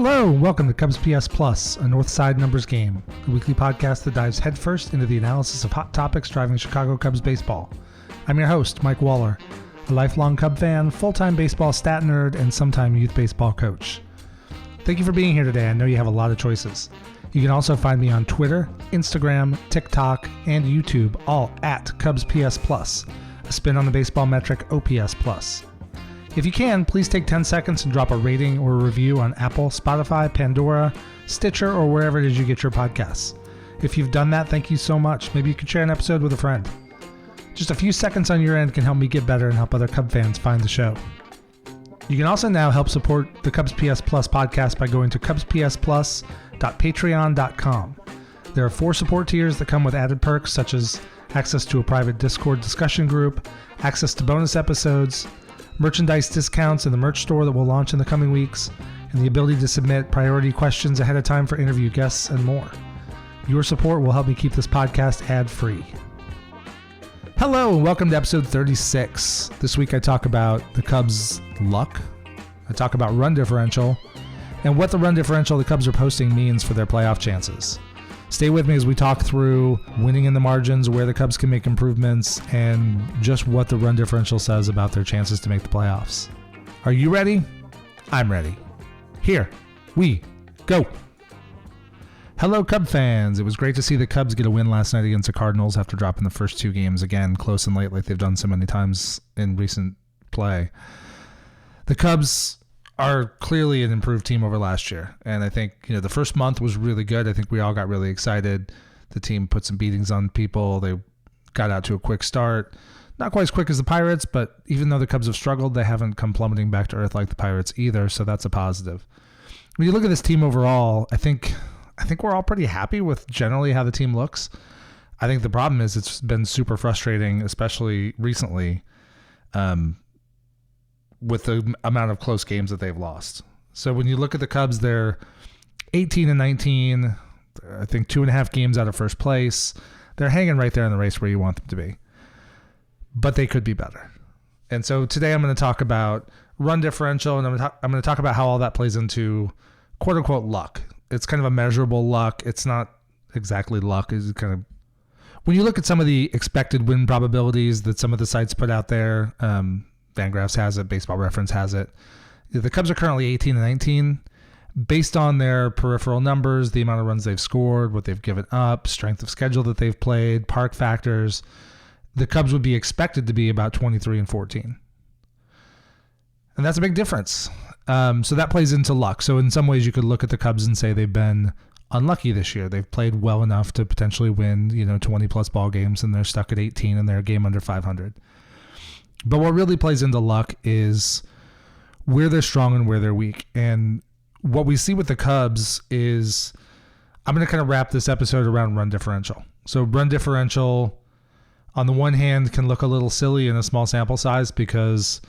Hello, and welcome to CubsPS Plus, a North Side numbers game, a weekly podcast that dives headfirst into the analysis of hot topics driving Chicago Cubs baseball. I'm your host, Mike Waller, a lifelong Cub fan, full-time baseball stat nerd, and sometime youth baseball coach. Thank you for being here today. I know you have a lot of choices. You can also find me on Twitter, Instagram, TikTok, and YouTube, all at CubsPS Plus, a spin on the baseball metric OPS Plus. If you can, please take 10 seconds and drop a rating or a review on Apple, Spotify, Pandora, Stitcher, or wherever it is you get your podcasts. If you've done that, thank you so much. Maybe you could share an episode with a friend. Just a few seconds on your end can help me get better and help other Cub fans find the show. You can also now help support the CubsPS Plus podcast by going to cubspsplus.patreon.com. There are 4 support tiers that come with added perks such as access to a private Discord discussion group, access to bonus episodes, merchandise discounts in the merch store that will launch in the coming weeks, and the ability to submit priority questions ahead of time for interview guests and more. Your support will help me keep this podcast ad-free. Hello, and welcome to episode 36. This week I talk about the Cubs' luck, I talk about run differential, and what the run differential the Cubs are posting means for their playoff chances. Stay with me as we talk through winning in the margins, where the Cubs can make improvements, and just what the run differential says about their chances to make the playoffs. Are you ready? I'm ready. Here we go. Hello, Cub fans. It was great to see the Cubs get a win last night against the Cardinals after dropping the first 2 games again, close and late like they've done so many times in recent play. The Cubs are clearly an improved team over last year. And I think, the first month was really good. I think we all got really excited. The team put some beatings on people. They got out to a quick start. Not quite as quick as the Pirates, but even though the Cubs have struggled, they haven't come plummeting back to earth like the Pirates either. So that's a positive. When you look at this team overall, I think we're all pretty happy with generally how the team looks. I think the problem is it's been super frustrating, especially recently, with the amount of close games that they've lost. So when you look at the Cubs, they're 18-19, I think 2.5 games out of first place. They're hanging right there in the race where you want them to be. But they could be better. And so today I'm going to talk about run differential, and I'm going to talk about how all that plays into quote-unquote luck. It's kind of a measurable luck. It's not exactly luck. It's kind of, when you look at some of the expected win probabilities that some of the sites put out there, Fangraphs has it, Baseball Reference has it. The Cubs are currently 18-19. Based on their peripheral numbers, the amount of runs they've scored, what they've given up, strength of schedule that they've played, park factors, the Cubs would be expected to be about 23-14. And that's a big difference. So that plays into luck. So in some ways you could look at the Cubs and say they've been unlucky this year. They've played well enough to potentially win, 20 plus ball games, and they're stuck at 18 and they're a game under 500. But what really plays into luck is where they're strong and where they're weak. And what we see with the Cubs is, I'm going to kind of wrap this episode around run differential. So run differential, on the one hand, can look a little silly in a small sample size because,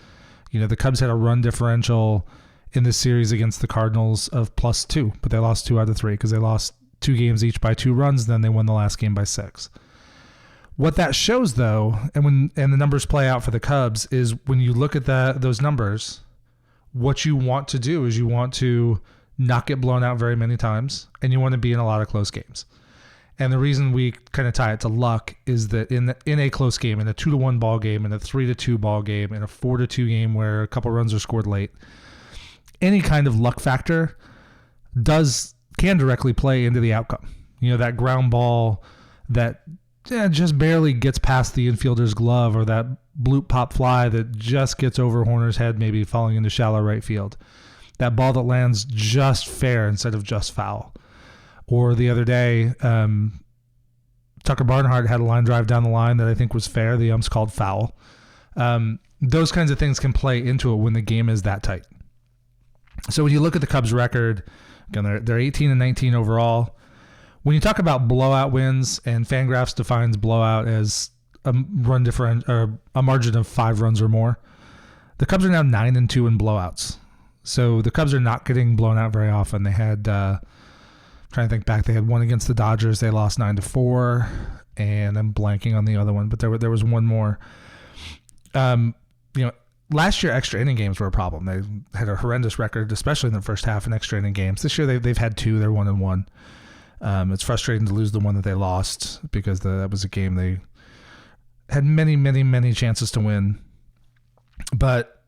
the Cubs had a run differential in this series against the Cardinals of +2, but they lost 2 out of 3 because they lost 2 games each by 2 runs, then they won the last game by 6. What that shows, though, and the numbers play out for the Cubs, is when you look at those numbers, what you want to do is you want to not get blown out very many times, and you want to be in a lot of close games. And the reason we kind of tie it to luck is that in a close game, in a 2-1 ball game, in a 3-2 ball game, in a 4-2 game where a couple runs are scored late, any kind of luck factor can directly play into the outcome. That ground ball that just barely gets past the infielder's glove, or that bloop pop fly that just gets over Horner's head, maybe falling into shallow right field. That ball that lands just fair instead of just foul. Or the other day, Tucker Barnhart had a line drive down the line that I think was fair. The umps called foul. Those kinds of things can play into it when the game is that tight. So when you look at the Cubs' record, again, they're 18-19 overall. When you talk about blowout wins, and Fangraphs defines blowout as a margin of 5 runs or more, the Cubs are now 9-2 in blowouts. So the Cubs are not getting blown out very often. They had, trying to think back, they had one against the Dodgers. They lost 9-4, and I'm blanking on the other one, but there was one more. last year, extra inning games were a problem. They had a horrendous record, especially in the first half in extra inning games. This year, they've had 2. They're 1-1. It's frustrating to lose the one that they lost because that was a game they had many, many, many chances to win. But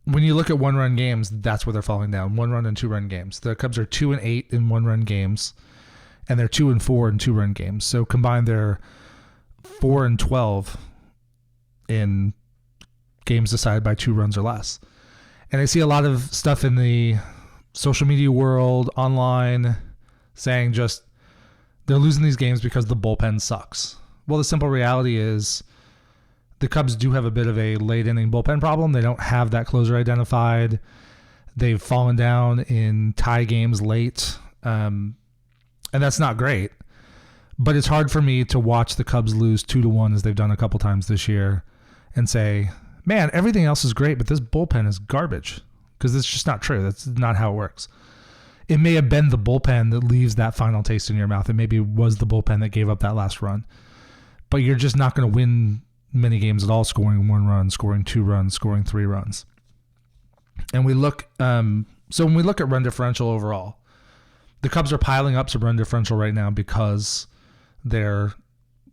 when you look at 1-run games, that's where they're falling down. 1-run and 2-run games. The Cubs are 2-8 in 1-run games, and they're 2-4 in 2-run games. So combined, they're 4-12 in games decided by 2 runs or less. And I see a lot of stuff in the social media world, online, saying just they're losing these games because the bullpen sucks. Well, the simple reality is the Cubs do have a bit of a late inning bullpen problem. They don't have that closer identified. They've fallen down in tie games late, and that's not great. But it's hard for me to watch the Cubs lose 2-1 as they've done a couple times this year and say, man, everything else is great, but this bullpen is garbage, because it's just not true. That's not how it works. It may have been the bullpen that leaves that final taste in your mouth. It maybe was the bullpen that gave up that last run. But you're just not going to win many games at all scoring 1 run, scoring 2 runs, scoring 3 runs. And we look, so when we look at run differential overall, the Cubs are piling up some run differential right now because they're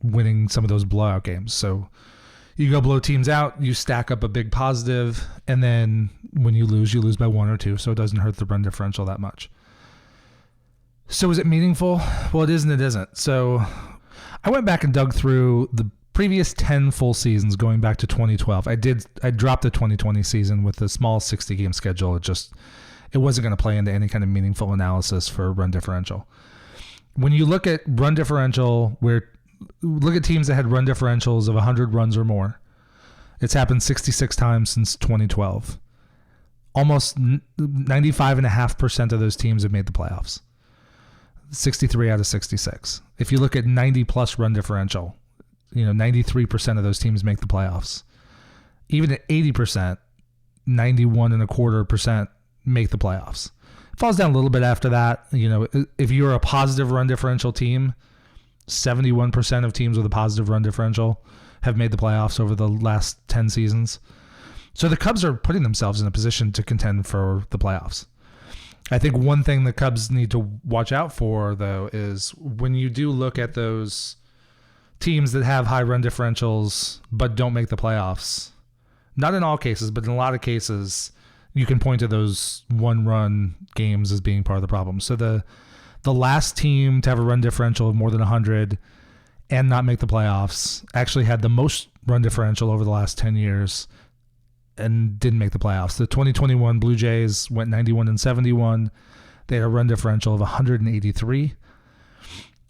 winning some of those blowout games. So you go blow teams out, you stack up a big positive, and then when you lose by 1 or 2, so it doesn't hurt the run differential that much. So is it meaningful? Well, it is and it isn't. So I went back and dug through the previous 10 full seasons going back to 2012. I dropped the 2020 season with a small 60-game schedule. It wasn't going to play into any kind of meaningful analysis for run differential. When you look at run differential, look at teams that had run differentials of 100 runs or more. It's happened 66 times since 2012. Almost 95.5% of those teams have made the playoffs. 63 out of 66. If you look at 90-plus run differential, 93% of those teams make the playoffs. Even at 80%, 91.25% make the playoffs. It falls down a little bit after that. If you're a positive run differential team, 71% of teams with a positive run differential have made the playoffs over the last 10 seasons. So the Cubs are putting themselves in a position to contend for the playoffs. I think one thing the Cubs need to watch out for, though, is when you do look at those teams that have high run differentials but don't make the playoffs, not in all cases, but in a lot of cases, you can point to those 1-run games as being part of the problem. So the last team to have a run differential of more than 100 and not make the playoffs actually had the most run differential over the last 10 years and didn't make the playoffs. The 2021 Blue Jays went 91-71. They had a run differential of 183.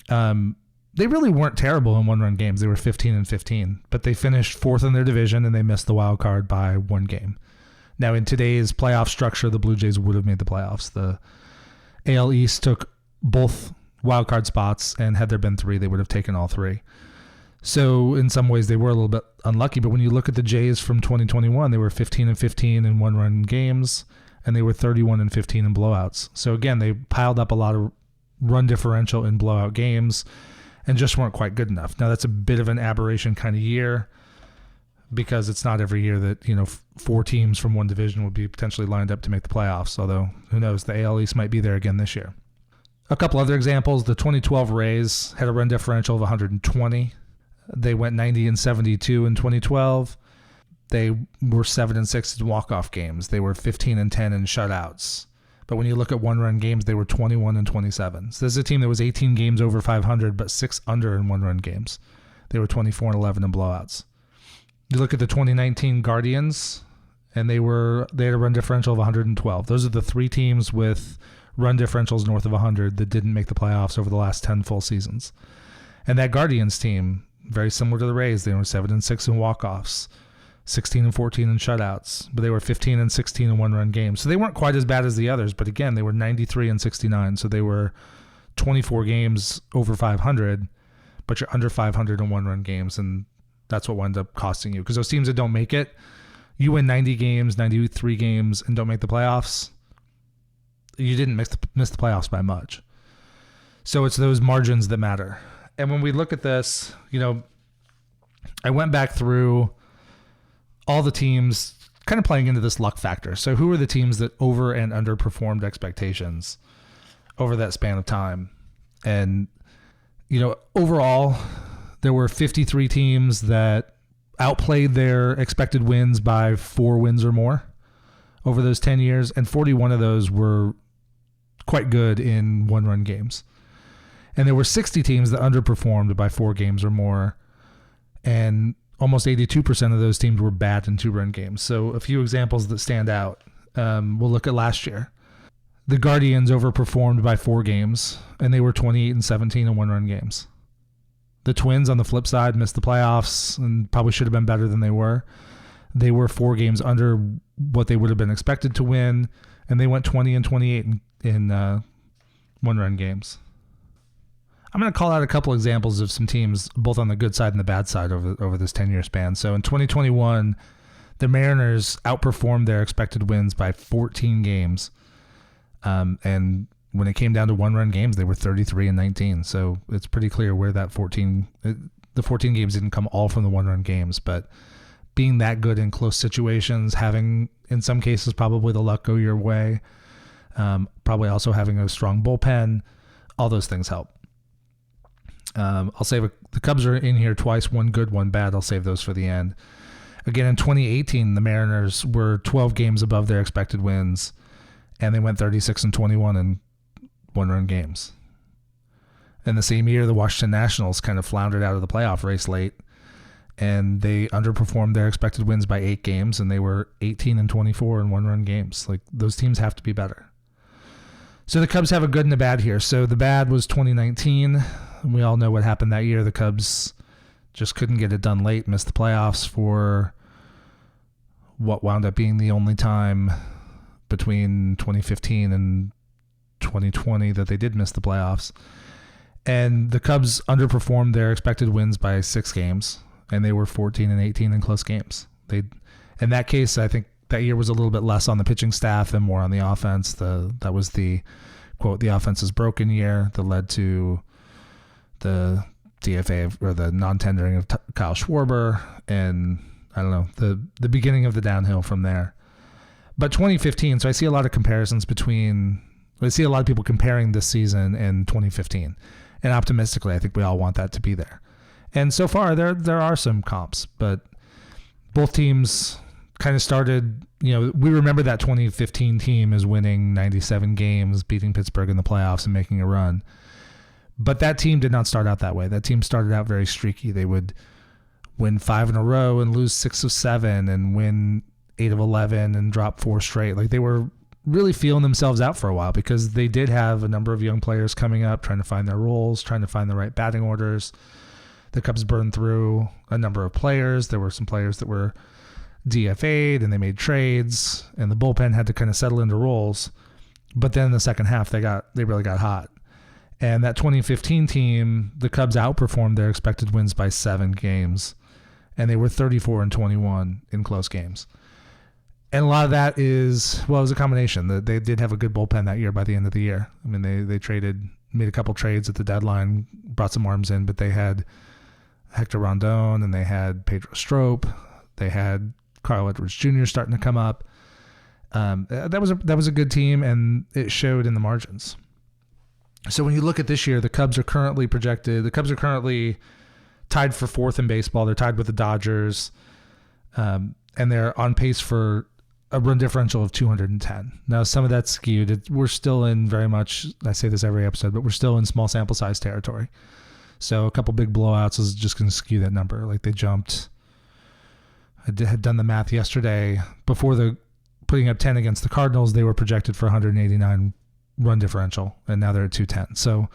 They really weren't terrible in 1-run games. They were 15-15, but they finished 4th in their division and they missed the wild card by 1 game. Now, in today's playoff structure, the Blue Jays would have made the playoffs. The AL East took both wild card spots, and had there been 3, they would have taken all 3. So in some ways, they were a little bit unlucky. But when you look at the Jays from 2021, they were 15-15 in 1-run games, and they were 31-15 in blowouts. So again, they piled up a lot of run differential in blowout games and just weren't quite good enough. Now, that's a bit of an aberration kind of year, because it's not every year that 4 teams from one division would be potentially lined up to make the playoffs. Although, who knows, the AL East might be there again this year. A couple other examples: the 2012 Rays had a run differential of 120. They went 90-72 in 2012. They were 7-6 in walk-off games. They were 15-10 in shutouts. But when you look at 1-run games, they were 21-27. So this is a team that was 18 games over 500, but 6 under in 1-run games. They were 24-11 in blowouts. You look at the 2019 Guardians, and they had a run differential of 112. Those are the 3 teams with run differentials north of 100 that didn't make the playoffs over the last 10 full seasons. And that Guardians team, very similar to the Rays, they were 7-6 in walk-offs, 16-14 in shutouts, but they were 15-16 in 1-run games. So they weren't quite as bad as the others, but again, they were 93-69. So they were 24 games over 500, but you're under 500 in 1-run games, and that's what wound up costing you. Because those teams that don't make it, you win 90 games, 93 games, and don't make the playoffs, you didn't miss the playoffs by much. So it's those margins that matter. And when we look at this, I went back through all the teams kind of playing into this luck factor. So who are the teams that over and underperformed expectations over that span of time? And, overall, there were 53 teams that outplayed their expected wins by 4 wins or more over those 10 years, and 41 of those were quite good in one-run games. And there were 60 teams that underperformed by 4 games or more, and almost 82% of those teams were bad in 2-run games. So a few examples that stand out. We'll look at last year. The Guardians overperformed by 4 games, and they were 28-17 in 1-run games. The Twins, on the flip side, missed the playoffs and probably should have been better than they were. They were 4 games under what they would have been expected to win, and they went 20-28 in 1-run games. I'm going to call out a couple examples of some teams, both on the good side and the bad side over this 10-year span. So in 2021, the Mariners outperformed their expected wins by 14 games. And when it came down to 1-run games, they were 33-19. So it's pretty clear where that 14 games didn't come all from the 1-run games, but being that good in close situations, having, in some cases, probably the luck go your way, probably also having a strong bullpen, all those things help. I'll save the Cubs are in here twice, 1 good, 1 bad. I'll save those for the end. Again, in 2018, the Mariners were 12 games above their expected wins, and they went 36-21 in 1-run games. In the same year, the Washington Nationals kind of floundered out of the playoff race late, and they underperformed their expected wins by 8 games, and they were 18-24 in 1-run games. Like, those teams have to be better. So the Cubs have a good and a bad here. So the bad was 2019. We all know what happened that year. The Cubs just couldn't get it done late, missed the playoffs for what wound up being the only time between 2015 and 2020 that they did miss the playoffs. And the Cubs underperformed their expected wins by 6 games, and they were 14-18 in close games. In that case, I think that year was a little bit less on the pitching staff and more on the offense. That was the, quote, the offense's broken year that led to the DFA or the non-tendering of Kyle Schwarber, and I don't know, the beginning of the downhill from there. But 2015, so I see a lot of comparisons I see a lot of people comparing this season and 2015. And optimistically, I think we all want that to be there. And so far, there are some comps, but both teams kind of started, we remember that 2015 team as winning 97 games, beating Pittsburgh in the playoffs and making a run. But that team did not start out that way. That team started out very streaky. They would win 5 in a row and lose 6 of 7 and win 8 of 11 and drop 4 straight. Like, they were really feeling themselves out for a while because they did have a number of young players coming up, trying to find their roles, trying to find the right batting orders. The Cubs burned through a number of players. There were some players that were DFA'd and they made trades, and the bullpen had to kind of settle into roles. But then in the second half, they really got hot. And that 2015 team, the Cubs outperformed their expected wins by 7 games, and they were 34-21 in close games. And a lot of that it was a combination. They did have a good bullpen that year by the end of the year. I mean, they made a couple trades at the deadline, brought some arms in, but they had Hector Rondon and they had Pedro Strop. They had Carl Edwards Jr. starting to come up. That was a good team, and it showed in the margins. So when you look at this year, the Cubs are currently tied for 4th in baseball. They're tied with the Dodgers, and they're on pace for a run differential of 210. Now, some of that's skewed. We're still in very much, I say this every episode, but we're still in small sample size territory. So a couple big blowouts is just going to skew that number. Like, they jumped. I had done the math yesterday. Before putting up 10 against the Cardinals, they were projected for 189 run differential, and now they're at 210. So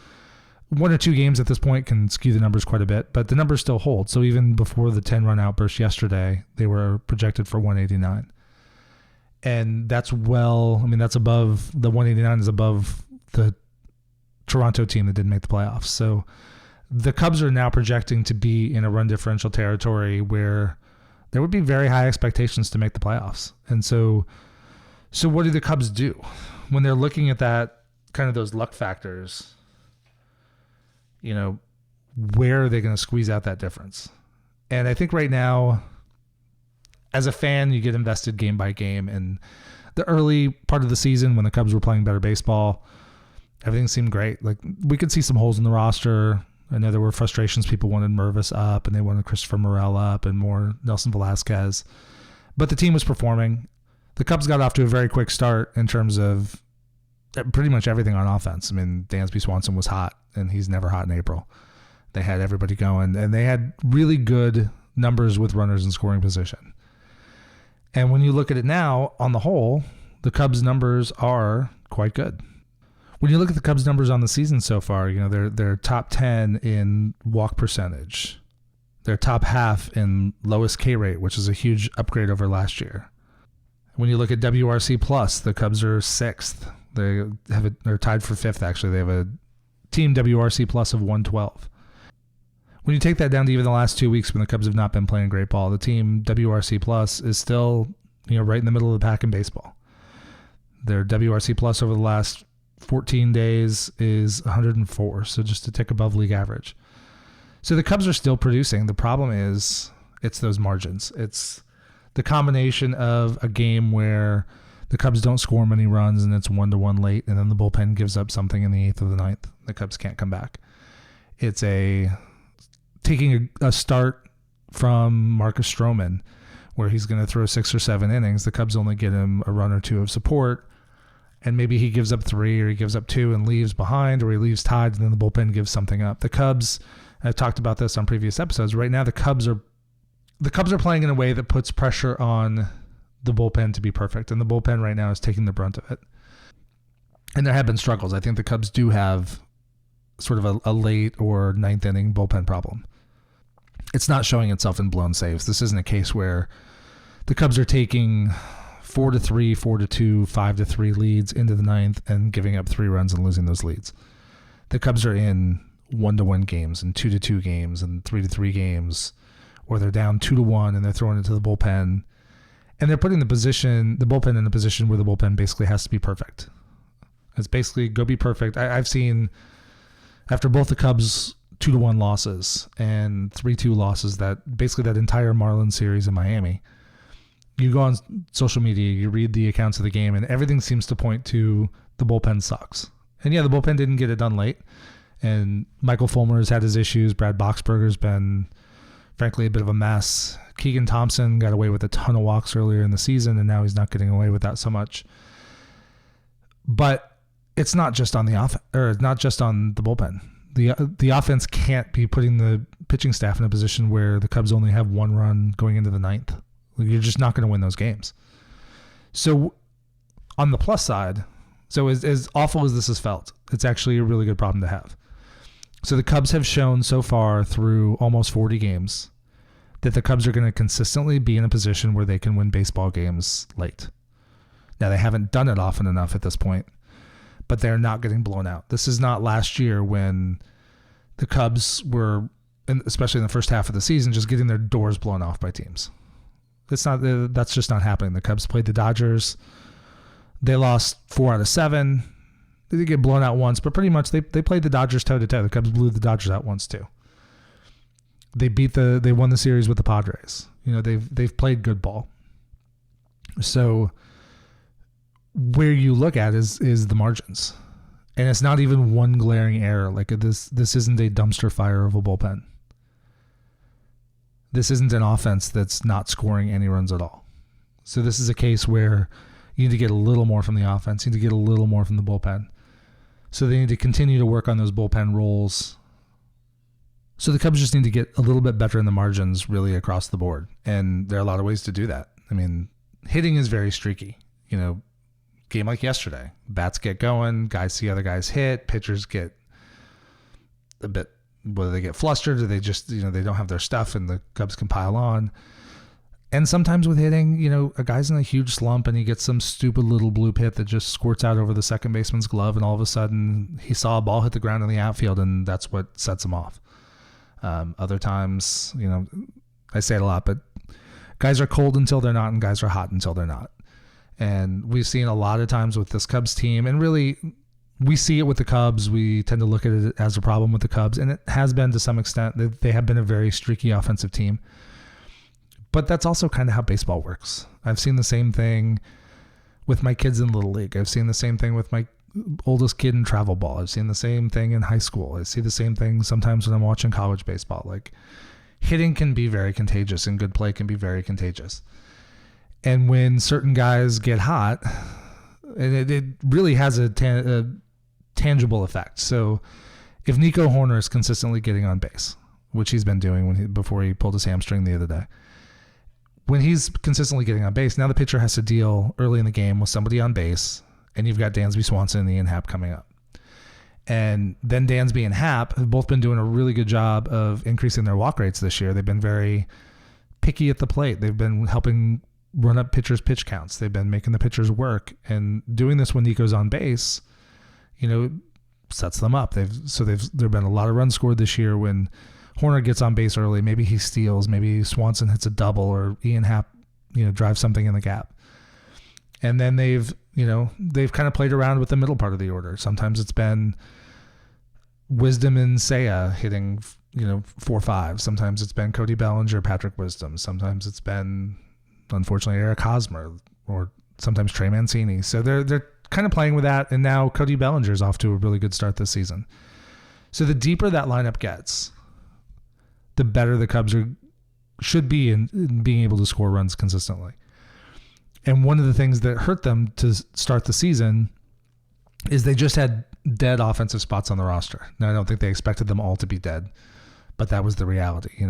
1 or 2 games at this point can skew the numbers quite a bit, but the numbers still hold. So even before the 10-run outburst yesterday, they were projected for 189. And that's above, the 189 is above the Toronto team that didn't make the playoffs. So the Cubs are now projecting to be in a run differential territory where there would be very high expectations to make the playoffs. And so what do the Cubs do when they're looking at that, kind of those luck factors? Where are they going to squeeze out that difference? And I think right now, as a fan, you get invested game by game. And the early part of the season when the Cubs were playing better baseball, everything seemed great. Like, we could see some holes in the roster. I know there were frustrations. People wanted Mervis up and they wanted Christopher Morel up and more Nelson Velasquez. But the team was performing. The Cubs got off to a very quick start in terms of pretty much everything on offense. I mean, Dansby Swanson was hot, and he's never hot in April. They had everybody going, and they had really good numbers with runners in scoring position. And when you look at it now, on the whole, the Cubs' numbers are quite good. When you look at the Cubs' numbers on the season so far, you know, they're top 10 in walk percentage. They're top half in lowest K rate, which is a huge upgrade over last year. When you look at WRC plus, the Cubs are 6th. They're tied for 5th, actually. They have a team WRC plus of 112. When you take that down to even the last 2 weeks when the Cubs have not been playing great ball, the team WRC plus is still, you know, right in the middle of the pack in baseball. Their WRC plus over the last 14 days is 104, so just a tick above league average. So the Cubs are still producing. The problem is it's those margins. It's the combination of a game where the Cubs don't score many runs and it's 1-1 late, and then the bullpen gives up something in the 8th or the 9th. The Cubs can't come back. It's taking a start from Marcus Stroman where he's going to throw 6 or 7 innings. The Cubs only get him a run or two of support, and maybe he gives up 3 or he gives up 2 and leaves behind, or he leaves tied and then the bullpen gives something up. The Cubs, I've talked about this on previous episodes, right now the Cubs are playing in a way that puts pressure on the bullpen to be perfect, and the bullpen right now is taking the brunt of it. And there have been struggles. I think the Cubs do have sort of a late or 9th inning bullpen problem. It's not showing itself in blown saves. This isn't a case where the Cubs are taking 4-3, 4-2, 5-3 leads into the 9th and giving up 3 runs and losing those leads. The Cubs are in 1-1 games and 2-2 games and 3-3 games, or they're down 2-1 and they're throwing it to the bullpen. And they're putting the bullpen in a position where the bullpen basically has to be perfect. It's basically go be perfect. I've seen after both the Cubs 2-1 losses and 3-2 losses, that basically that entire Marlins series in Miami, you go on social media, you read the accounts of the game, and everything seems to point to the bullpen sucks. And yeah, the bullpen didn't get it done late. And Michael Fulmer's had his issues. Brad Boxberger's been, frankly, a bit of a mess. Keegan Thompson got away with a ton of walks earlier in the season, and now he's not getting away with that so much. But it's not just on not just on the bullpen. The offense can't be putting the pitching staff in a position where the Cubs only have 1 run going into the 9th. You're just not going to win those games. So on the plus side, so as awful as this has felt, it's actually a really good problem to have. So the Cubs have shown so far through almost 40 games that the Cubs are going to consistently be in a position where they can win baseball games late. Now, they haven't done it often enough at this point, but they're not getting blown out. This is not last year when the Cubs were, especially in the first half of the season, just getting their doors blown off by teams. That's just not happening. The Cubs played the Dodgers. They lost 4 out of 7. They did get blown out once, but pretty much they played the Dodgers toe-to-toe. The Cubs blew the Dodgers out once too. They won the series with the Padres. You know, they've played good ball. So where you look at is the margins. And it's not even one glaring error. Like this isn't a dumpster fire of a bullpen. This isn't an offense that's not scoring any runs at all. So this is a case where you need to get a little more from the offense. You need to get a little more from the bullpen. So they need to continue to work on those bullpen roles. So the Cubs just need to get a little bit better in the margins really across the board. And there are a lot of ways to do that. I mean, hitting is very streaky. You know, game like yesterday, bats get going, guys see other guys hit, pitchers get a bit, whether they get flustered or they just, they don't have their stuff and the Cubs can pile on. And sometimes with hitting, a guy's in a huge slump and he gets some stupid little bloop hit that just squirts out over the second baseman's glove, and all of a sudden he saw a ball hit the ground in the outfield, and that's what sets him off. Other times, I say it a lot, but guys are cold until they're not, and guys are hot until they're not. And we've seen a lot of times with this Cubs team, and really we see it with the Cubs. We tend to look at it as a problem with the Cubs, and it has been to some extent. They have been a very streaky offensive team. But that's also kind of how baseball works. I've seen the same thing with my kids in Little League. I've seen the same thing with my oldest kid in travel ball. I've seen the same thing in high school. I see the same thing sometimes when I'm watching college baseball. Like, hitting can be very contagious and good play can be very contagious. And when certain guys get hot, and it really has a tangible effect. So if Nico Hoerner is consistently getting on base, which he's been doing before he pulled his hamstring the other day, when he's consistently getting on base, now the pitcher has to deal early in the game with somebody on base, and you've got Dansby Swanson and Ian Happ coming up. And then Dansby and Happ have both been doing a really good job of increasing their walk rates this year. They've been very picky at the plate. They've been helping run up pitchers' pitch counts. They've been making the pitchers work, and doing this when Nico's on base, sets them up. There've been a lot of runs scored this year when Hoerner gets on base early. Maybe he steals, maybe Swanson hits a double, or Ian Happ, drives something in the gap. And then they've kind of played around with the middle part of the order. Sometimes it's been Wisdom and Seiya hitting, 4-5. Sometimes it's been Cody Bellinger, Patrick Wisdom. Sometimes it's been, unfortunately, Eric Hosmer, or sometimes Trey Mancini. So they're kind of playing with that. And now Cody Bellinger's off to a really good start this season. So the deeper that lineup gets, the better the Cubs should be in being able to score runs consistently. And one of the things that hurt them to start the season is they just had dead offensive spots on the roster. Now, I don't think they expected them all to be dead, but that was the reality.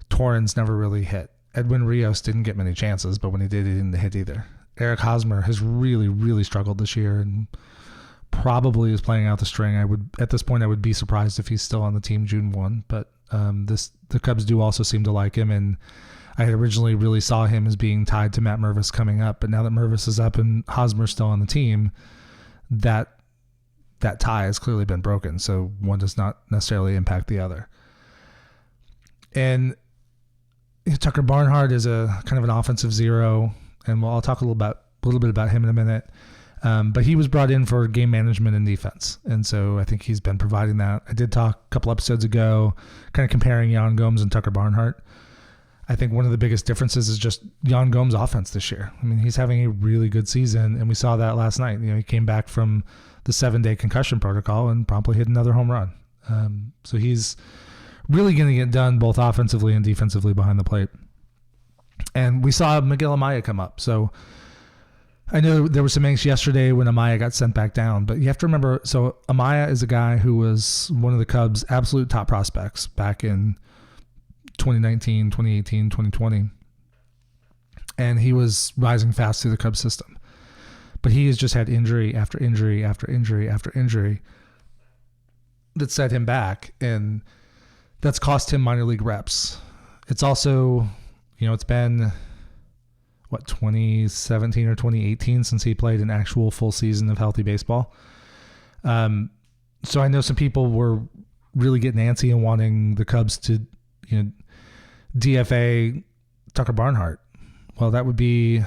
Torrens never really hit. Edwin Rios didn't get many chances, but when he did, he didn't hit either. Eric Hosmer has really, really struggled this year and probably is playing out the string. At this point, I would be surprised if he's still on the team June 1, but the Cubs do also seem to like him, and I had originally really saw him as being tied to Matt Mervis coming up, but now that Mervis is up and Hosmer's still on the team, that tie has clearly been broken, so one does not necessarily impact the other. And Tucker Barnhart is a kind of an offensive zero, and I'll talk a little bit about him in a minute. But he was brought in for game management and defense, and so I think he's been providing that. I did talk a couple episodes ago, kind of comparing Yan Gomes and Tucker Barnhart. I think one of the biggest differences is just Yan Gomes' offense this year. I mean, he's having a really good season, and we saw that last night. He came back from the 7-day concussion protocol and promptly hit another home run. So he's really going to get done both offensively and defensively behind the plate. And we saw Miguel Amaya come up. So I know there was some angst yesterday when Amaya got sent back down, but you have to remember, so Amaya is a guy who was one of the Cubs' absolute top prospects back in 2019, 2018, 2020. And he was rising fast through the Cubs system. But he has just had injury after injury after injury after injury that set him back, and that's cost him minor league reps. It's also, it's been 2017 or 2018 since he played an actual full season of healthy baseball. So I know some people were really getting antsy and wanting the Cubs to, DFA Tucker Barnhart. Well, that would be,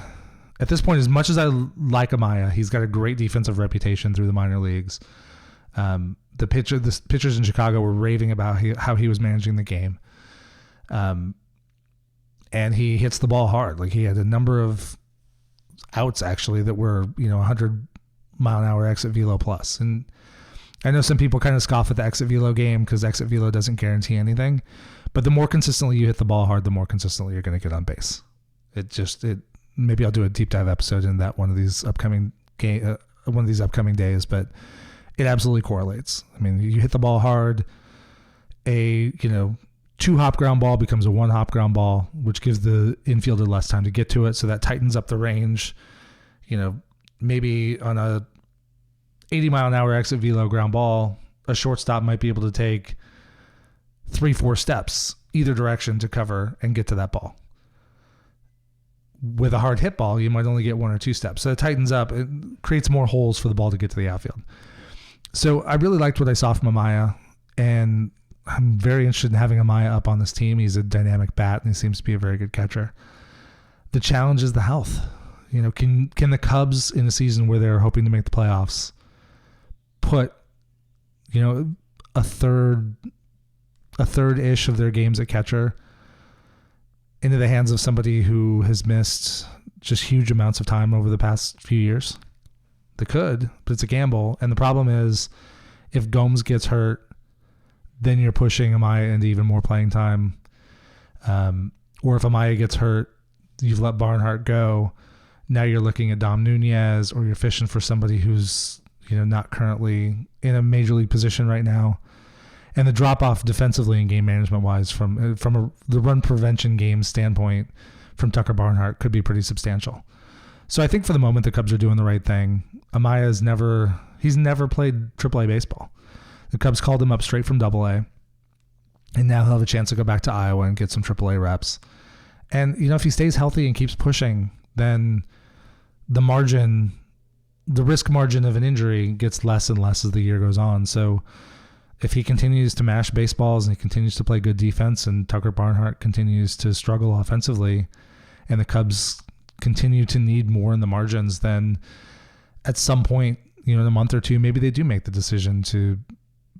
at this point, as much as I like Amaya, he's got a great defensive reputation through the minor leagues. The pitchers in Chicago were raving about how he was managing the game. And he hits the ball hard. Like, he had a number of outs, actually, that were, 100-mile-an-hour exit velo plus. And I know some people kind of scoff at the exit velo game because exit velo doesn't guarantee anything. But the more consistently you hit the ball hard, the more consistently you're going to get on base. Maybe I'll do a deep dive episode in that one of these upcoming days, but it absolutely correlates. I mean, you hit the ball hard, a 2-hop ground ball becomes a 1-hop ground ball, which gives the infielder less time to get to it. So that tightens up the range. Maybe on a 80-mile-an-hour exit velo ground ball, a shortstop might be able to take 3-4 steps either direction to cover and get to that ball. With a hard hit ball, you might only get 1 or 2 steps. So it tightens up. It creates more holes for the ball to get to the outfield. So I really liked what I saw from Amaya, and I'm very interested in having Amaya up on this team. He's a dynamic bat, and he seems to be a very good catcher. The challenge is the health. Can the Cubs, in a season where they're hoping to make the playoffs, put a third-ish of their games at catcher into the hands of somebody who has missed just huge amounts of time over the past few years? They could, but it's a gamble. And the problem is, if Gomes gets hurt, then you're pushing Amaya into even more playing time. Or if Amaya gets hurt, you've let Barnhart go. Now you're looking at Dom Nunez, or you're fishing for somebody who's not currently in a major league position right now. And the drop off defensively and game management wise from the run prevention game standpoint from Tucker Barnhart could be pretty substantial. So I think for the moment the Cubs are doing the right thing. Amaya's never played AAA baseball. The Cubs called him up straight from AA, and now he'll have a chance to go back to Iowa and get some AAA reps. And if he stays healthy and keeps pushing, then the risk margin of an injury gets less and less as the year goes on. So if he continues to mash baseballs and he continues to play good defense, and Tucker Barnhart continues to struggle offensively, and the Cubs continue to need more in the margins, then at some point, in a month or two, maybe they do make the decision to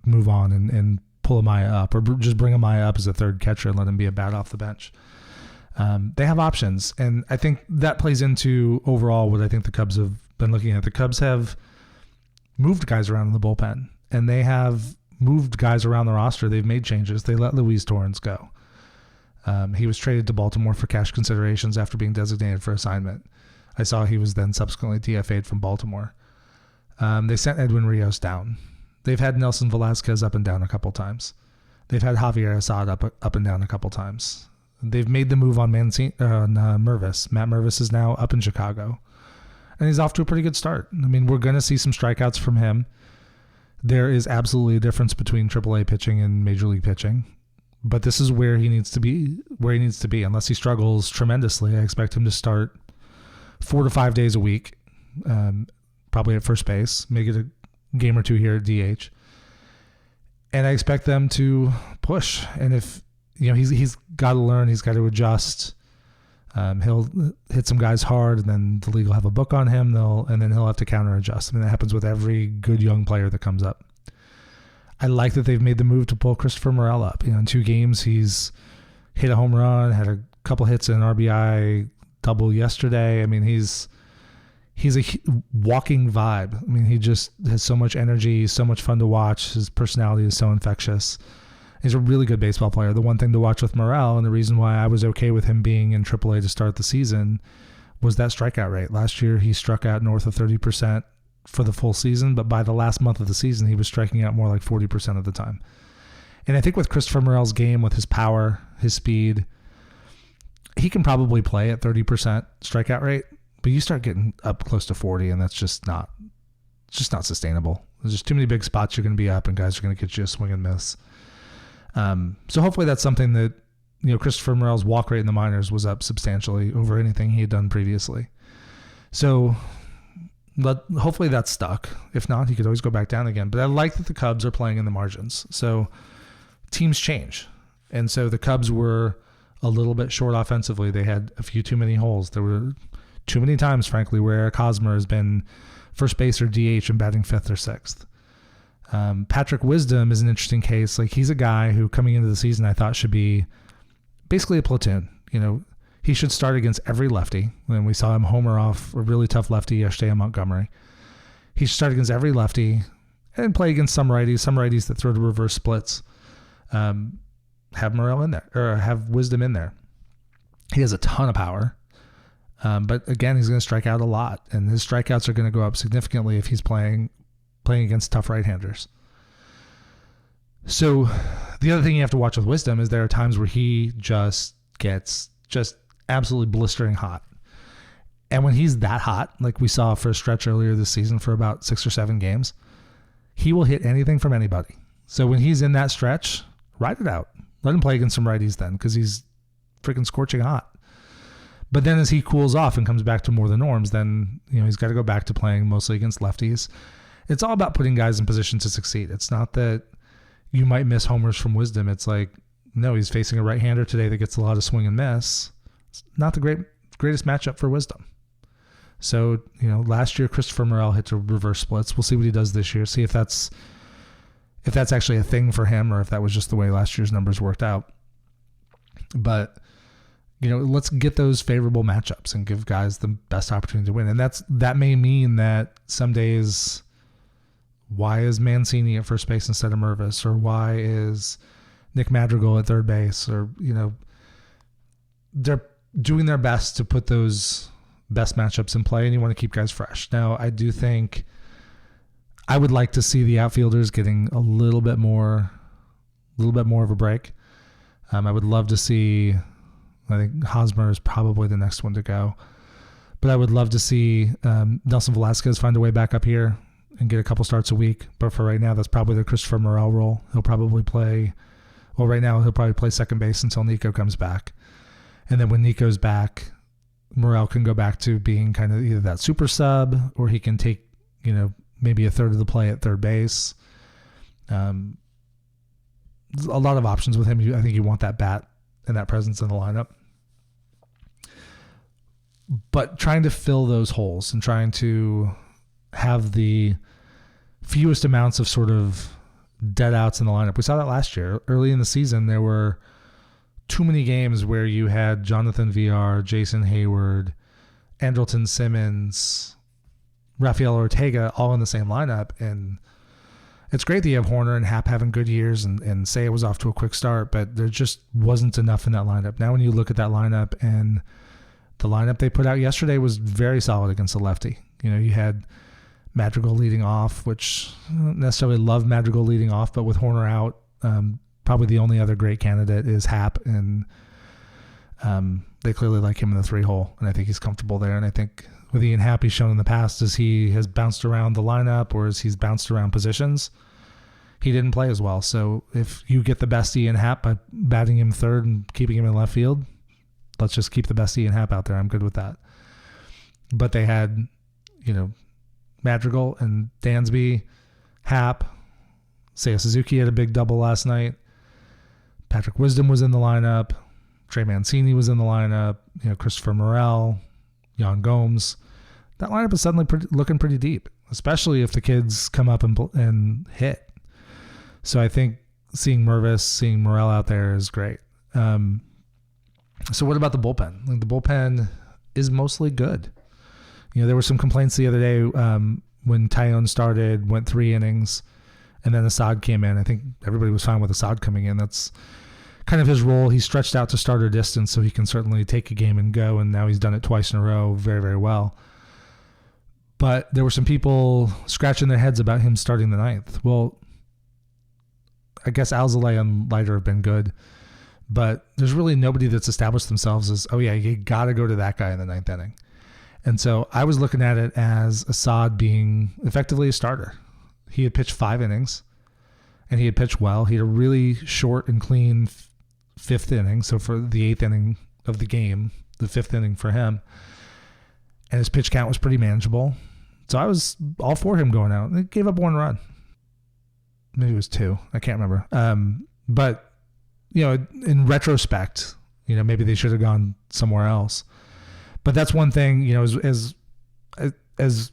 move on and pull Amaya up, or just bring Amaya up as a third catcher and let him be a bat off the bench. They have options, and I think that plays into overall what I think the Cubs have been looking at. The Cubs have moved guys around in the bullpen, and they have moved guys around the roster. They've made changes. They let Luis Torrens go. He was traded to Baltimore for cash considerations after being designated for assignment. I saw he was then subsequently DFA'd from Baltimore. They sent Edwin Rios down. They've had Nelson Velasquez up and down a couple times. They've had Javier Assad up and down a couple times. They've made the move on Mervis. Matt Mervis is now up in Chicago, and he's off to a pretty good start. I mean, we're going to see some strikeouts from him. There is absolutely a difference between AAA pitching and Major League pitching, but this is where he needs to be. Unless he struggles tremendously, I expect him to start 4 to 5 days a week, probably at first base, make it a game or two here at DH. And I expect them to push. And if he's got to learn, he's got to adjust. He'll hit some guys hard, and then the league will have a book on him. And then he'll have to counter adjust. I mean, that happens with every good young player that comes up. I like that they've made the move to pull Christopher Morel up. In 2 games, he's hit a home run, had a couple hits and an RBI double yesterday. I mean, he's a walking vibe. I mean, he just has so much energy, so much fun to watch. His personality is so infectious. He's a really good baseball player. The one thing to watch with Morel, and the reason why I was okay with him being in AAA to start the season, was that strikeout rate. Last year, he struck out north of 30% for the full season, but by the last month of the season, he was striking out more like 40% of the time. And I think with Christopher Morel's game, with his power, his speed, he can probably play at 30% strikeout rate, but you start getting up close to 40, and that's just not sustainable. There's just too many big spots you're going to be up, and guys are going to get you a swing and miss. So hopefully that's something that, Christopher Morel's walk rate in the minors was up substantially over anything he had done previously. So hopefully that's stuck. If not, he could always go back down again. But I like that the Cubs are playing in the margins. So teams change. And so the Cubs were a little bit short offensively. They had a few too many holes. There were too many times, frankly, where Eric Hosmer has been first base or DH and batting 5th or 6th. Patrick Wisdom is an interesting case. Like, he's a guy who coming into the season I thought should be basically a platoon. He should start against every lefty. When we saw him homer off a really tough lefty yesterday in Montgomery, he should start against every lefty and play against some righties that throw to reverse splits. Have Morel in there, or have Wisdom in there. He has a ton of power. But again, he's going to strike out a lot, and his strikeouts are going to go up significantly if he's playing against tough right-handers. So the other thing you have to watch with Wisdom is there are times where he just gets absolutely blistering hot. And when he's that hot, like we saw for a stretch earlier this season for about 6 or 7 games, he will hit anything from anybody. So when he's in that stretch, ride it out. Let him play against some righties then, because he's freaking scorching hot. But then as he cools off and comes back to more the norms, then he's got to go back to playing mostly against lefties. It's all about putting guys in position to succeed. It's not that you might miss homers from Wisdom. It's like, no, he's facing a right-hander today that gets a lot of swing and miss. It's not the greatest matchup for Wisdom. So, last year Christopher Morel hit to reverse splits. We'll see what he does this year. See if that's actually a thing for him, or if that was just the way last year's numbers worked out. But let's get those favorable matchups and give guys the best opportunity to win. And that may mean that some days, why is Mancini at first base instead of Mervis? Or why is Nick Madrigal at third base? Or, they're doing their best to put those best matchups in play, and you want to keep guys fresh. Now, I do think I would like to see the outfielders getting a little bit more of a break. I would love to see, I think Hosmer is probably the next one to go, but I would love to see Nelson Velasquez find a way back up here and get a couple starts a week. But for right now, that's probably the Christopher Morel role. He'll probably play second base until Nico comes back. And then when Nico's back, Morel can go back to being kind of either that super sub, or he can take, maybe a third of the play at third base. A lot of options with him. I think you want that bat and that presence in the lineup. But trying to fill those holes and trying to have the fewest amounts of sort of dead outs in the lineup. We saw that last year. Early in the season, there were too many games where you had Jonathan VR, Jason Hayward, Andrelton Simmons, Rafael Ortega all in the same lineup. And it's great that you have Horner and Happ having good years and say it was off to a quick start, but there just wasn't enough in that lineup. Now when you look at that lineup, and the lineup they put out yesterday was very solid against the lefty. You had Madrigal leading off, which I don't necessarily love Madrigal leading off, but with Horner out, probably the only other great candidate is Happ, and they clearly like him in the 3-hole, and I think he's comfortable there. And I think with Ian Happ, he's shown in the past as he has bounced around the lineup or as he's bounced around positions, he didn't play as well. So if you get the best Ian Happ by batting him third and keeping him in left field, let's just keep the best Ian Happ out there. I'm good with that. But they had, Madrigal and Dansby, Happ, Seiya Suzuki had a big double last night. Patrick Wisdom was in the lineup. Trey Mancini was in the lineup. Christopher Morel, Yan Gomes. That lineup is suddenly looking pretty deep, especially if the kids come up and hit. So I think seeing Mervis, seeing Morel out there is great. So what about the bullpen? The bullpen is mostly good. There were some complaints the other day when Tyone started, went 3 innings, and then Assad came in. I think everybody was fine with Assad coming in. That's kind of his role. He stretched out to starter distance, so he can certainly take a game and go, and now he's done it twice in a row very, very well. But there were some people scratching their heads about him starting the 9th. Well, I guess Alzolay and Leiter have been good, but there's really nobody that's established themselves as, you got to go to that guy in the 9th inning. And so I was looking at it as Assad being effectively a starter. He had pitched 5 innings, and he had pitched well. He had a really short and clean 5th inning. So for the 8th inning of the game, the 5th inning for him, and his pitch count was pretty manageable. So I was all for him going out. He gave up 1 run. Maybe it was 2. I can't remember. But, in retrospect, maybe they should have gone somewhere else. But that's one thing, as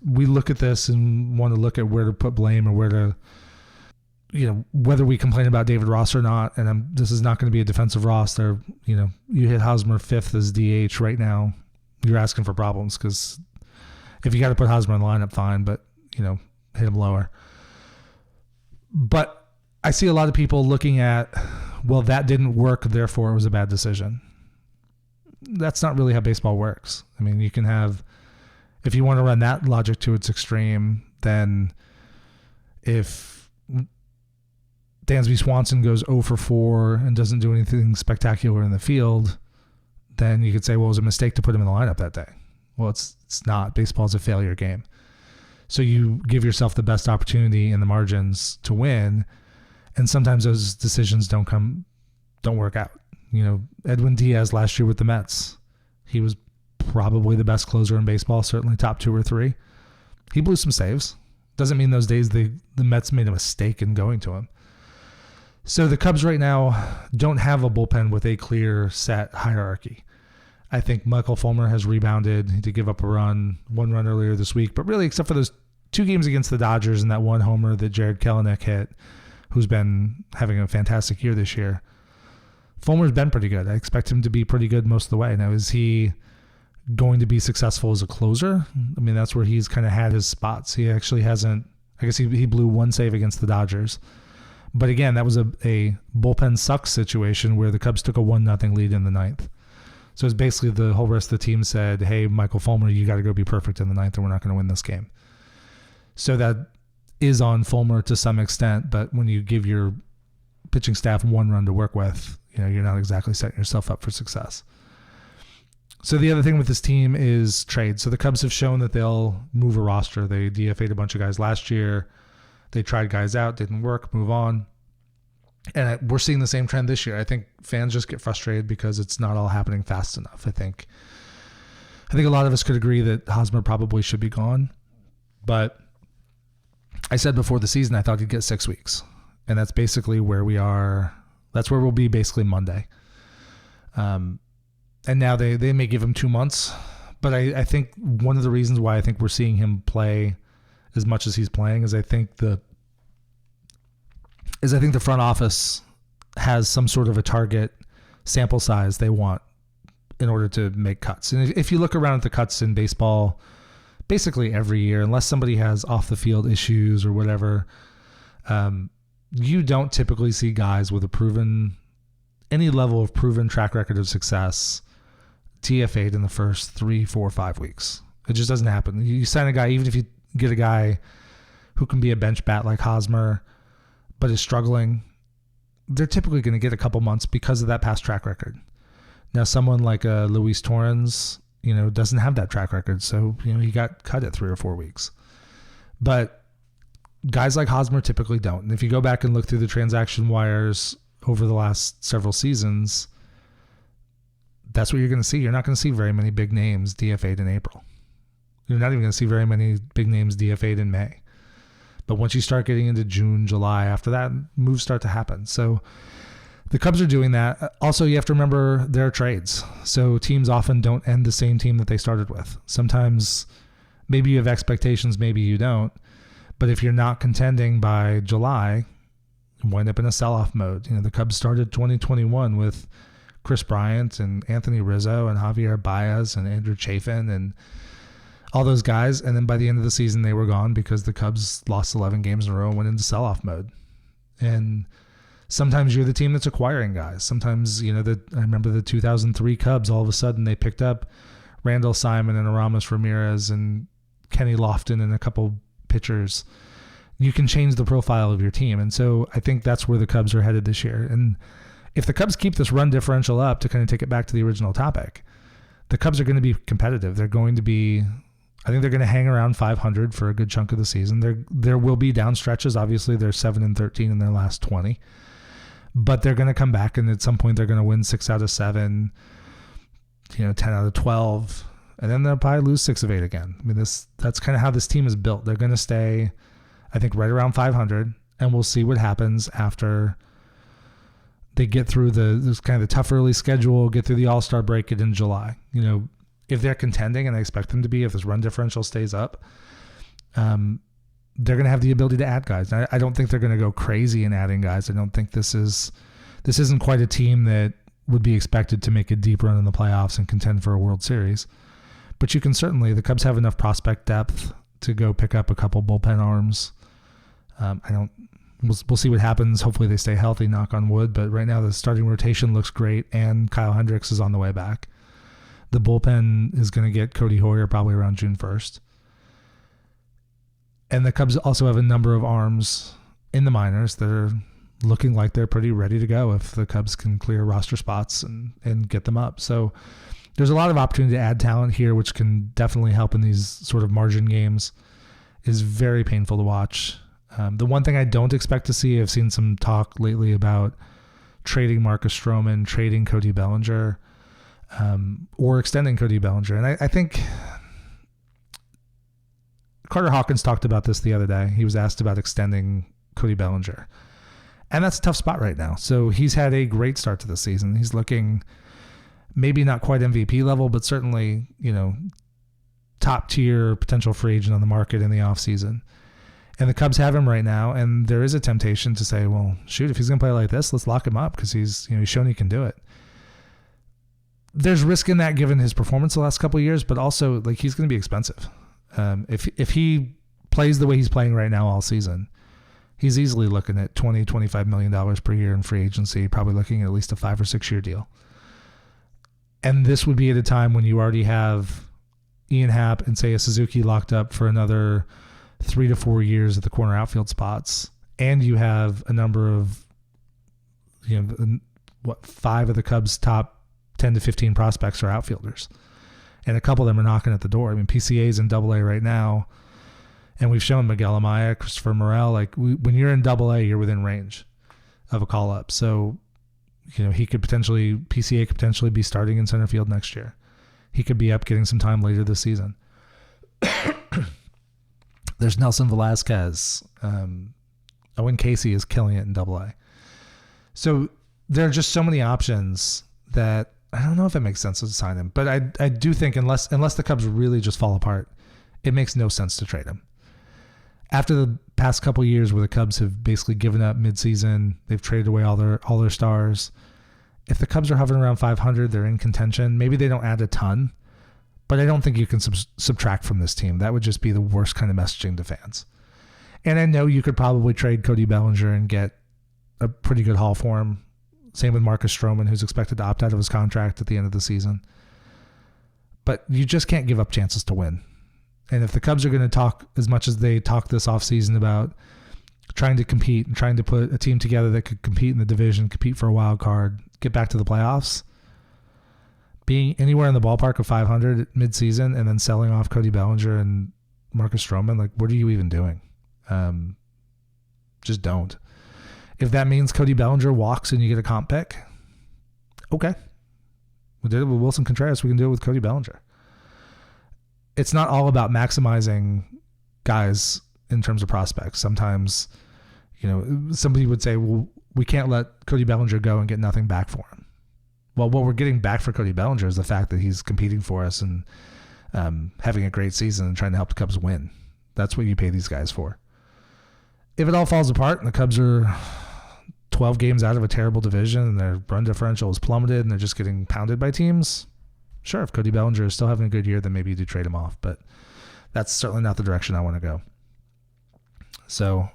we look at this and want to look at where to put blame or where to, whether we complain about David Ross or not, and this is not going to be a defensive Ross. There, you hit Hosmer 5th as DH right now, you're asking for problems, because if you got to put Hosmer in the lineup, fine, but, hit him lower. But I see a lot of people looking at, well, that didn't work, therefore it was a bad decision. That's not really how baseball works. I mean, you can have, if you want to run that logic to its extreme, then if Dansby Swanson goes 0 for 4 and doesn't do anything spectacular in the field, then you could say, well, it was a mistake to put him in the lineup that day. Well, it's not. Baseball is a failure game. So you give yourself the best opportunity in the margins to win, and sometimes those decisions don't work out. Edwin Diaz last year with the Mets, he was probably the best closer in baseball, certainly top 2 or 3. He blew some saves. Doesn't mean those days the Mets made a mistake in going to him. So the Cubs right now don't have a bullpen with a clear set hierarchy. I think Michael Fulmer has rebounded to give up a run, 1 run earlier this week, but really except for those 2 games against the Dodgers and that 1 homer that Jared Kelenic hit, who's been having a fantastic year this year, Fulmer's been pretty good. I expect him to be pretty good most of the way. Now, is he going to be successful as a closer? I mean, that's where he's kind of had his spots. He actually hasn't. I guess he blew one save against the Dodgers. But again, that was a bullpen sucks situation where the Cubs took a 1-0 lead in the ninth. So it's basically the whole rest of the team said, hey, Michael Fulmer, you got to go be perfect in the ninth or we're not going to win this game. So that is on Fulmer to some extent, but when you give your pitching staff one run to work with, you're not exactly setting yourself up for success. So the other thing with this team is trade. So the Cubs have shown that they'll move a roster. They DFA'd a bunch of guys last year. They tried guys out, didn't work, move on. And we're seeing the same trend this year. I think fans just get frustrated because it's not all happening fast enough. I think a lot of us could agree that Hosmer probably should be gone. But I said before the season I thought he'd get 6 weeks. And that's basically where we are. That's where we'll be basically Monday. And now they may give him 2 months. But I think one of the reasons why I think we're seeing him play as much as he's playing is I think the front office has some sort of a target sample size they want in order to make cuts. And if you look around at the cuts in baseball, basically every year, unless somebody has off the field issues or whatever, you don't typically see guys with any level of proven track record of success TFA'd in the first 3, 4, 5 weeks. It just doesn't happen. You sign a guy, even if you get a guy who can be a bench bat like Hosmer, but is struggling, they're typically going to get a couple months because of that past track record. Now, someone like Luis Torrens, doesn't have that track record, so he got cut at 3 or 4 weeks. But guys like Hosmer typically don't. And if you go back and look through the transaction wires over the last several seasons, that's what you're going to see. You're not going to see very many big names DFA'd in April. You're not even going to see very many big names DFA'd in May. But once you start getting into June, July, after that, moves start to happen. So the Cubs are doing that. Also, you have to remember there are trades. So teams often don't end the same team that they started with. Sometimes maybe you have expectations, maybe you don't. But if you're not contending by July, you wind up in a sell-off mode. The Cubs started 2021 with Chris Bryant and Anthony Rizzo and Javier Baez and Andrew Chafin and all those guys. And then by the end of the season, they were gone because the Cubs lost 11 games in a row and went into sell-off mode. And sometimes you're the team that's acquiring guys. Sometimes, I remember the 2003 Cubs, all of a sudden they picked up Randall Simon and Aramis Ramirez and Kenny Lofton and a couple pitchers. You can change the profile of your team. And so I think that's where the Cubs are headed this year. And if the Cubs keep this run differential up, to kind of take it back to the original topic, the Cubs are going to be competitive. I think they're going to hang around 500 for a good chunk of the season. There will be down stretches. Obviously, they're 7-13 in their last 20. But they're going to come back, and at some point they're going to win 6 out of 7, 10 out of 12, and then they'll probably lose 6 of 8 again. I mean, that's kind of how this team is built. They're going to stay, I think, right around 500, and we'll see what happens after they get through this kind of the tough early schedule, get through the All-Star break in July. If they're contending, and I expect them to be, if this run differential stays up, they're going to have the ability to add guys. I don't think they're going to go crazy in adding guys. I don't think this isn't quite a team that would be expected to make a deep run in the playoffs and contend for a World Series. But you can certainly, the Cubs have enough prospect depth to go pick up a couple bullpen arms. We'll see what happens. Hopefully they stay healthy, knock on wood. But right now the starting rotation looks great, and Kyle Hendricks is on the way back. The bullpen is going to get Cody Hoyer probably around June 1st. And the Cubs also have a number of arms in the minors that are looking like they're pretty ready to go if the Cubs can clear roster spots and get them up. So there's a lot of opportunity to add talent here, which can definitely help in these sort of margin games. Is very painful to watch. The one thing I don't expect to see, I've seen some talk lately about trading Marcus Stroman, trading Cody Bellinger, or extending Cody Bellinger. And I think Carter Hawkins talked about this the other day. He was asked about extending Cody Bellinger. And that's a tough spot right now. So he's had a great start to the season. He's looking maybe not quite MVP level, but certainly, top tier potential free agent on the market in the offseason. And the Cubs have him right now, and there is a temptation to say, well, shoot, if he's going to play like this, let's lock him up because he's shown he can do it. There's risk in that given his performance the last couple of years, but also like he's going to be expensive. If he plays the way he's playing right now all season, he's easily looking at $20, $25 million per year in free agency, probably looking at least a 5 or 6 year deal. And this would be at a time when you already have Ian Happ and Seiya Suzuki locked up for another 3 to 4 years at the corner outfield spots. And you have a number of, 5 of the Cubs' top 10 to 15 prospects are outfielders. And a couple of them are knocking at the door. I mean, PCA's in AA right now. And we've shown Miguel Amaya, Christopher Morel, when you're in AA, you're within range of a call up. So, PCA could potentially be starting in center field next year. He could be up getting some time later this season. There's Nelson Velasquez. Owen Casey is killing it in AA. So there are just so many options that I don't know if it makes sense to sign him. But I do think unless the Cubs really just fall apart, it makes no sense to trade him. After the past couple of years where the Cubs have basically given up midseason, they've traded away all their stars. If the Cubs are hovering around 500, they're in contention. Maybe they don't add a ton, but I don't think you can subtract from this team. That would just be the worst kind of messaging to fans. And I know you could probably trade Cody Bellinger and get a pretty good haul for him. Same with Marcus Stroman, who's expected to opt out of his contract at the end of the season. But you just can't give up chances to win. And if the Cubs are going to talk as much as they talk this offseason about trying to compete and trying to put a team together that could compete in the division, compete for a wild card, get back to the playoffs, being anywhere in the ballpark of 500 at midseason and then selling off Cody Bellinger and Marcus Stroman, what are you even doing? Just don't. If that means Cody Bellinger walks and you get a comp pick, okay. We did it with Wilson Contreras. We can do it with Cody Bellinger. It's not all about maximizing guys in terms of prospects. Sometimes, somebody would say, well, we can't let Cody Bellinger go and get nothing back for him. Well, what we're getting back for Cody Bellinger is the fact that he's competing for us and having a great season and trying to help the Cubs win. That's what you pay these guys for. If it all falls apart and the Cubs are 12 games out of a terrible division and their run differential is plummeted and they're just getting pounded by teams, sure, if Cody Bellinger is still having a good year, then maybe you do trade him off. But that's certainly not the direction I want to go. So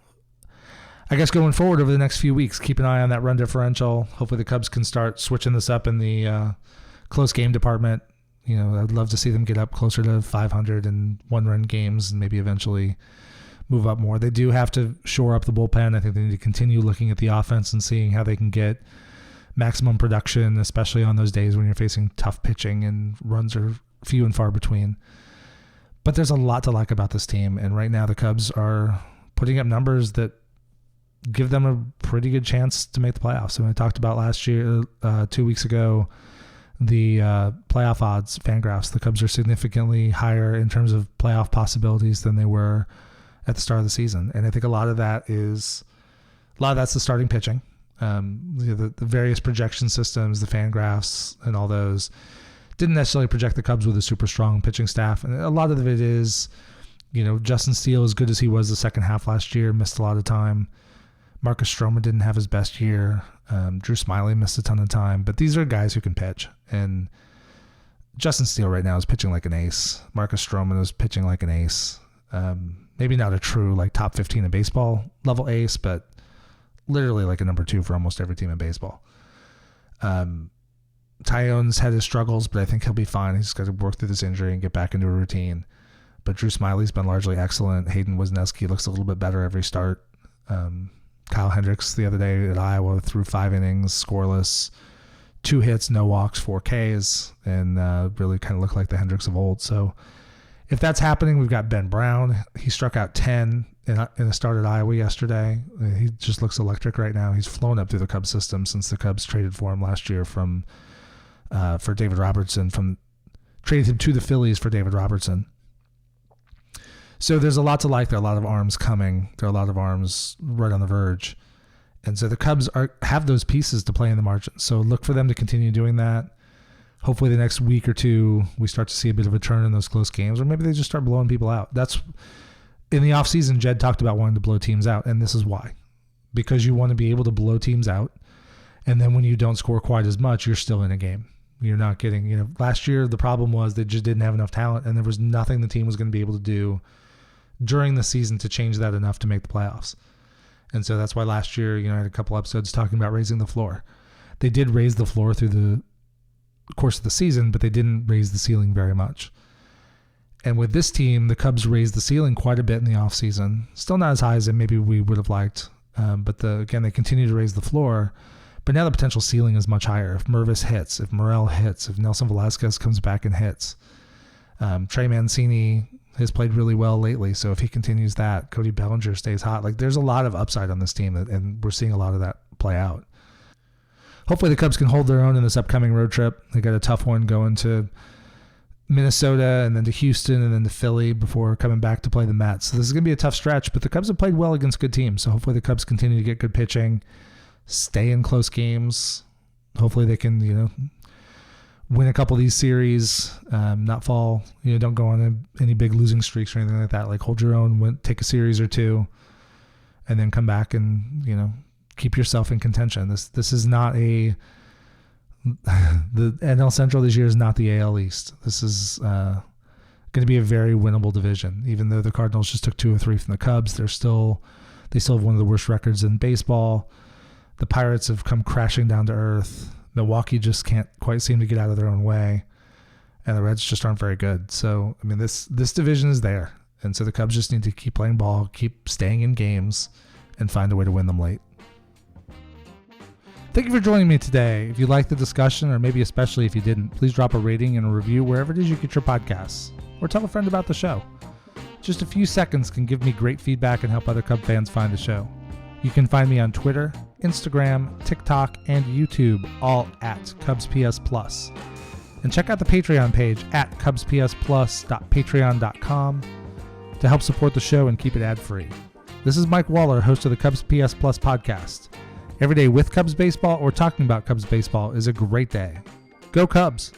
I guess going forward over the next few weeks, keep an eye on that run differential. Hopefully the Cubs can start switching this up in the close game department. I'd love to see them get up closer to 500 and one-run games and maybe eventually move up more. They do have to shore up the bullpen. I think they need to continue looking at the offense and seeing how they can get maximum production, especially on those days when you're facing tough pitching and runs are few and far between. But there's a lot to like about this team, and right now the Cubs are putting up numbers that give them a pretty good chance to make the playoffs. And we talked about last year, 2 weeks ago, the playoff odds, Fangraphs. The Cubs are significantly higher in terms of playoff possibilities than they were at the start of the season. And I think a lot of that's the starting pitching. The various projection systems, the Fangraphs and all those didn't necessarily project the Cubs with a super strong pitching staff. And a lot of it is, Justin Steele, as good as he was the second half last year, missed a lot of time. Marcus Stroman didn't have his best year. Drew Smyly missed a ton of time. But these are guys who can pitch. And Justin Steele right now is pitching like an ace. Marcus Stroman is pitching like an ace. Maybe not a true top 15 in baseball level ace, but literally like a number 2 for almost every team in baseball. Tyone's had his struggles, but I think he'll be fine. He's got to work through this injury and get back into a routine. But Drew Smyly's been largely excellent. Hayden Wisniewski looks a little bit better every start. Kyle Hendricks the other day at Iowa threw 5 innings, scoreless, 2 hits, no walks, 4 Ks, and really kind of looked like the Hendricks of old. So if that's happening, we've got Ben Brown. He struck out 10 in a start at Iowa yesterday. He just looks electric right now. He's flown up through the Cubs system since the Cubs traded for him last year for David Robertson. Traded him to the Phillies for David Robertson. So there's a lot to like. There are a lot of arms coming. There are a lot of arms right on the verge. And so the Cubs have those pieces to play in the margin. So look for them to continue doing that. Hopefully the next week or two, we start to see a bit of a turn in those close games, or maybe they just start blowing people out. in the offseason, Jed talked about wanting to blow teams out, and this is why. Because you want to be able to blow teams out, and then when you don't score quite as much, you're still in a game. You're not getting, last year the problem was they just didn't have enough talent, and there was nothing the team was going to be able to do during the season to change that enough to make the playoffs. And so that's why last year, I had a couple episodes talking about raising the floor. They did raise the floor through the course of the season, but they didn't raise the ceiling very much. And with this team, the Cubs raised the ceiling quite a bit in the offseason. Still not as high as maybe we would have liked, but again, they continue to raise the floor. But now the potential ceiling is much higher. If Mervis hits, if Morel hits, if Nelson Velasquez comes back and hits. Trey Mancini has played really well lately, so if he continues that, Cody Bellinger stays hot. There's a lot of upside on this team, and we're seeing a lot of that play out. Hopefully the Cubs can hold their own in this upcoming road trip. They got a tough one going to Minnesota and then to Houston and then to Philly before coming back to play the Mets. So this is going to be a tough stretch, but the Cubs have played well against good teams, so hopefully the Cubs continue to get good pitching, stay in close games. Hopefully they can, win a couple of these series, not fall, don't go on any big losing streaks or anything like that. Hold your own, take a series or two, and then come back and, keep yourself in contention. This is not the NL Central this year is not the AL East. This is going to be a very winnable division. Even though the Cardinals just took 2 or 3 from the Cubs, they still have one of the worst records in baseball. The Pirates have come crashing down to earth. Milwaukee just can't quite seem to get out of their own way, and the Reds just aren't very good. So, this division is there, and so the Cubs just need to keep playing ball, keep staying in games, and find a way to win them late. Thank you for joining me today. If you liked the discussion, or maybe especially if you didn't, please drop a rating and a review wherever it is you get your podcasts, or tell a friend about the show. Just a few seconds can give me great feedback and help other Cub fans find the show. You can find me on Twitter, Instagram, TikTok, and YouTube, all at CubsPS Plus. And check out the Patreon page at CubsPSPlus.patreon.com to help support the show and keep it ad-free. This is Mike Waller, host of the CubsPS Plus podcast. Every day with Cubs baseball or talking about Cubs baseball is a great day. Go Cubs!